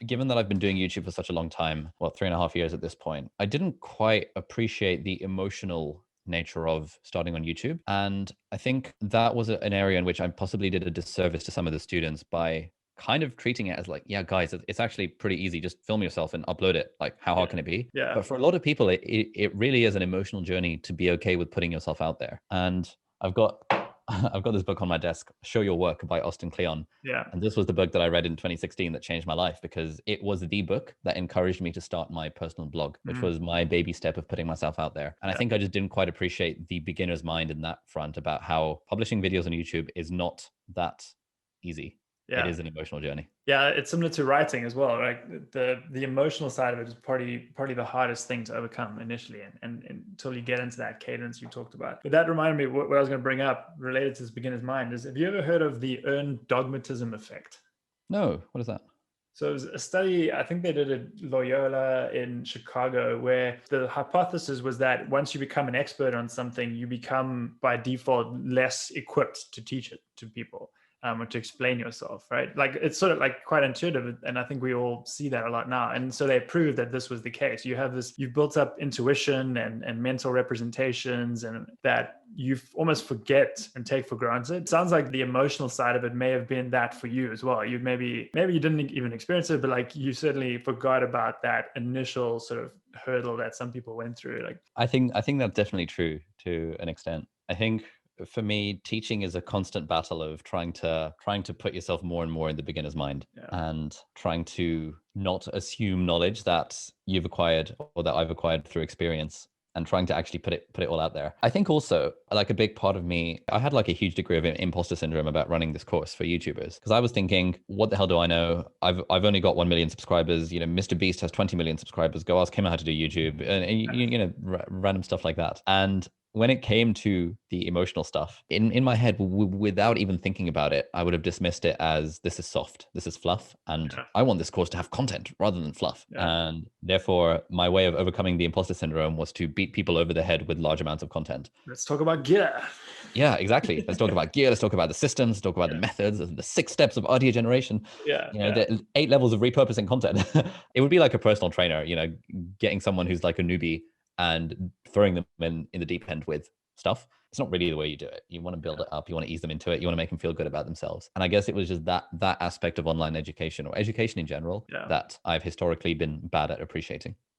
given that I've been doing YouTube for such a long time, 3.5 years at this point, I didn't quite appreciate the emotional nature of starting on YouTube. And I think that was an area in which I possibly did a disservice to some of the students by kind of treating it as like, yeah, guys, it's actually pretty easy. Just film yourself and upload it. Like, how hard can it be? Yeah. But for a lot of people, it really is an emotional journey to be okay with putting yourself out there. And I've got this book on my desk, Show Your Work by Austin Kleon. Yeah. And this was the book that I read in 2016 that changed my life, because it was the book that encouraged me to start my personal blog, which was my baby step of putting myself out there. And I think I just didn't quite appreciate the beginner's mind in that front about how publishing videos on YouTube is not that easy. Yeah. It is an emotional journey. Yeah, it's similar to writing as well, right? The emotional side of it is probably the hardest thing to overcome initially, and until you get into that cadence you talked about. But that reminded me what I was going to bring up related to this beginner's mind is, have you ever heard of the earned dogmatism effect? No, what is that? So it was a study, I think they did at Loyola in Chicago, where the hypothesis was that once you become an expert on something, you become by default less equipped to teach it to people. Or to explain yourself, right? Like, it's sort of like quite intuitive. And I think we all see that a lot now. And so they proved that this was the case. You've built up intuition and mental representations, and that you almost forget and take for granted. It sounds like the emotional side of it may have been that for you as well. You maybe you didn't even experience it, but like, you certainly forgot about that initial sort of hurdle that some people went through. Like, I think that's definitely true to an extent. I think for me, teaching is a constant battle of trying to put yourself more and more in the beginner's mind, and trying to not assume knowledge that you've acquired or that I've acquired through experience, and trying to actually put it all out there. I think also, like, a big part of me, I had like a huge degree of imposter syndrome about running this course for YouTubers, because I was thinking, what the hell do I know? I've only got 1 million subscribers. You know, Mr. Beast has 20 million subscribers. Go ask him how to do YouTube, and random stuff like that. And when it came to the emotional stuff, in my head, without even thinking about it, I would have dismissed it as, this is soft, this is fluff, and I want this course to have content rather than fluff. And therefore, my way of overcoming the imposter syndrome was to beat people over the head with large amounts of content. Let's talk about gear. Yeah, exactly. Let's talk about gear. Let's talk about the systems. Let's talk about the methods, the 6 steps of audio generation. The 8 levels of repurposing content. It would be like a personal trainer, getting someone who's like a newbie and throwing them in the deep end with stuff. It's not really the way you do it. You want to build it up. You want to ease them into it. You want to make them feel good about themselves. And I guess it was just that aspect of online education, or education in general, that I've historically been bad at appreciating.